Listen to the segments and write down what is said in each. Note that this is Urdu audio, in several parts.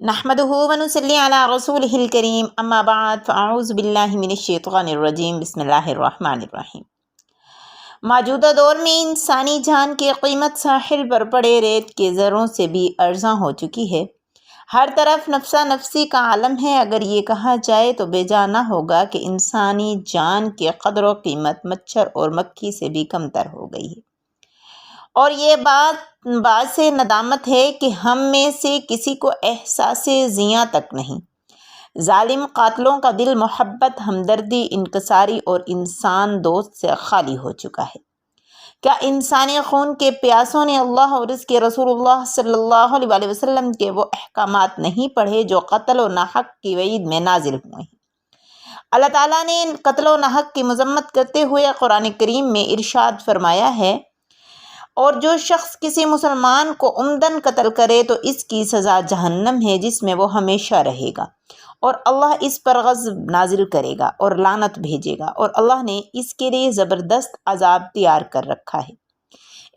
نحمدہ ونصلی علی رسولہ الکریم اما بعد فاعوذ باللہ من الشیطان الرجیم بسم اللہ الرحمن الرحیم۔ موجودہ دور میں انسانی جان کی قیمت ساحل پر پڑے ریت کے ذروں سے بھی ارزاں ہو چکی ہے۔ ہر طرف نفسا نفسی کا عالم ہے۔ اگر یہ کہا جائے تو بے جا نہ ہوگا کہ انسانی جان کی قدر و قیمت مچھر اور مکھی سے بھی کم تر ہو گئی ہے، اور یہ بات باعث ندامت ہے کہ ہم میں سے کسی کو احساس زیاں تک نہیں۔ ظالم قاتلوں کا دل محبت، ہمدردی، انکساری اور انسان دوست سے خالی ہو چکا ہے۔ کیا انسانی خون کے پیاسوں نے اللہ اور اس کے رسول اللہ صلی اللہ علیہ وسلم کے وہ احکامات نہیں پڑھے جو قتل و ناحق کی وعید میں نازل ہوئے ہیں؟ اللہ تعالیٰ نے قتل و ناحق کی مذمت کرتے ہوئے قرآن کریم میں ارشاد فرمایا ہے، اور جو شخص کسی مسلمان کو عمدن قتل کرے تو اس کی سزا جہنم ہے جس میں وہ ہمیشہ رہے گا، اور اللہ اس پر غضب نازل کرے گا اور لعنت بھیجے گا، اور اللہ نے اس کے لیے زبردست عذاب تیار کر رکھا ہے۔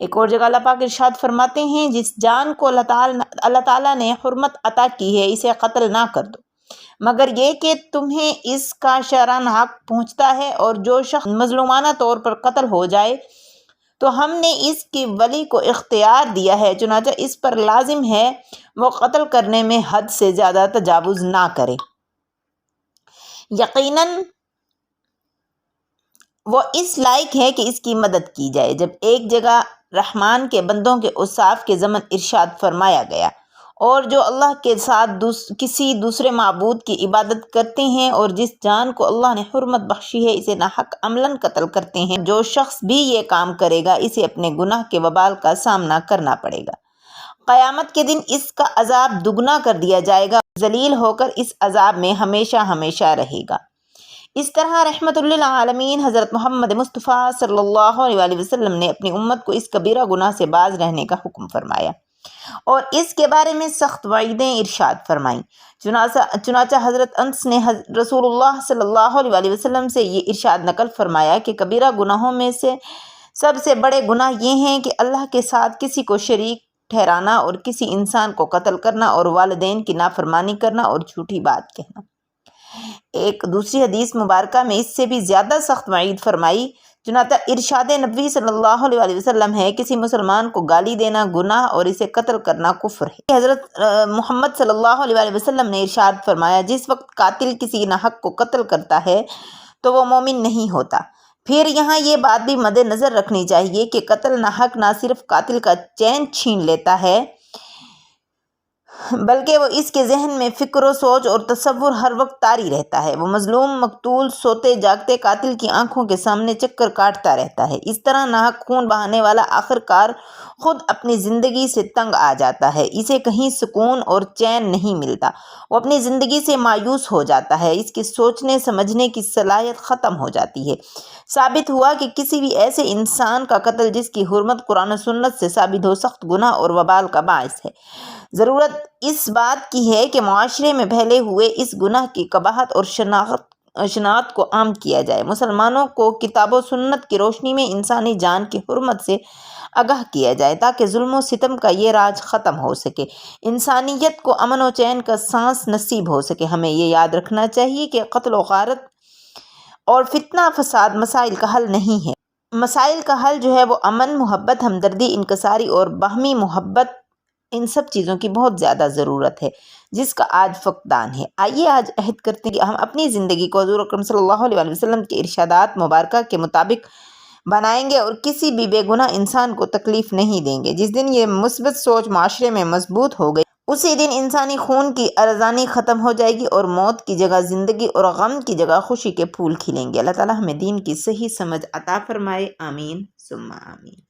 ایک اور جگہ اللہ پاک ارشاد فرماتے ہیں، جس جان کو اللہ تعالیٰ نے حرمت عطا کی ہے اسے قتل نہ کر دو، مگر یہ کہ تمہیں اس کا شرعاً حق پہنچتا ہے، اور جو شخص مظلومانہ طور پر قتل ہو جائے تو ہم نے اس کی ولی کو اختیار دیا ہے، چنانچہ اس پر لازم ہے وہ قتل کرنے میں حد سے زیادہ تجاوز نہ کرے۔ یقیناً وہ اس لائق ہے کہ اس کی مدد کی جائے۔ جب ایک جگہ رحمان کے بندوں کے اوصاف کے ضمن ارشاد فرمایا گیا، اور جو اللہ کے ساتھ کسی دوسرے معبود کی عبادت کرتے ہیں اور جس جان کو اللہ نے حرمت بخشی ہے اسے ناحق عملاً قتل کرتے ہیں، جو شخص بھی یہ کام کرے گا اسے اپنے گناہ کے وبال کا سامنا کرنا پڑے گا۔ قیامت کے دن اس کا عذاب دگنا کر دیا جائے گا، ذلیل ہو کر اس عذاب میں ہمیشہ ہمیشہ رہے گا۔ اس طرح رحمت للعالمین حضرت محمد مصطفیٰ صلی اللہ علیہ وسلم نے اپنی امت کو اس کبیرہ گناہ سے باز رہنے کا حکم فرمایا اور اس کے بارے میں سخت وعیدیں ارشاد فرمائیں۔ چنانچہ حضرت انس نے رسول اللہ صلی اللہ علیہ وسلم سے یہ ارشاد نقل فرمایا کہ کبیرہ گناہوں میں سے سب سے بڑے گناہ یہ ہیں کہ اللہ کے ساتھ کسی کو شریک ٹھہرانا، اور کسی انسان کو قتل کرنا، اور والدین کی نافرمانی کرنا، اور جھوٹی بات کہنا۔ ایک دوسری حدیث مبارکہ میں اس سے بھی زیادہ سخت وعید فرمائی۔ چنانچہ ارشاد نبی صلی اللہ علیہ وسلم ہے، کسی مسلمان کو گالی دینا گناہ اور اسے قتل کرنا کفر ہے۔ حضرت محمد صلی اللہ علیہ وسلم نے ارشاد فرمایا، جس وقت قاتل کسی ناحق کو قتل کرتا ہے تو وہ مومن نہیں ہوتا۔ پھر یہاں یہ بات بھی مد نظر رکھنی چاہیے کہ قتل ناحق نہ صرف قاتل کا چین چھین لیتا ہے، بلکہ وہ اس کے ذہن میں فکر و سوچ اور تصور ہر وقت طاری رہتا ہے۔ وہ مظلوم مقتول سوتے جاگتے قاتل کی آنکھوں کے سامنے چکر کاٹتا رہتا ہے۔ اس طرح ناحق خون بہانے والا آخر کار خود اپنی زندگی سے تنگ آ جاتا ہے، اسے کہیں سکون اور چین نہیں ملتا، وہ اپنی زندگی سے مایوس ہو جاتا ہے، اس کے سوچنے سمجھنے کی صلاحیت ختم ہو جاتی ہے۔ ثابت ہوا کہ کسی بھی ایسے انسان کا قتل جس کی حرمت قرآن و سنت سے ثابت ہو سخت گناہ اور وبال کا باعث ہے۔ ضرورت اس بات کی ہے کہ معاشرے میں پھیلے ہوئے اس گناہ کی قباحت اور شناخت کو عام کیا جائے۔ مسلمانوں کو کتاب و سنت کی روشنی میں انسانی جان کی حرمت سے آگاہ کیا جائے تاکہ ظلم و ستم کا یہ راج ختم ہو سکے، انسانیت کو امن و چین کا سانس نصیب ہو سکے۔ ہمیں یہ یاد رکھنا چاہیے کہ قتل و غارت اور فتنہ فساد مسائل کا حل نہیں ہے۔ مسائل کا حل جو ہے وہ امن، محبت، ہمدردی، انکساری اور باہمی محبت، ان سب چیزوں کی بہت زیادہ ضرورت ہے جس کا آج فقدان ہے۔ آئیے آج عہد کرتے ہیں کہ ہم اپنی زندگی کو حضور اکرم صلی اللہ علیہ وسلم کے ارشادات مبارکہ کے مطابق بنائیں گے اور کسی بھی بے گناہ انسان کو تکلیف نہیں دیں گے۔ جس دن یہ مثبت سوچ معاشرے میں مضبوط ہو گئی، اسی دن انسانی خون کی ارزانی ختم ہو جائے گی اور موت کی جگہ زندگی اور غم کی جگہ خوشی کے پھول کھلیں گے۔ اللہ تعالیٰ ہمیں دین کی صحیح سمجھ عطا فرمائے، آمین ثم آمین۔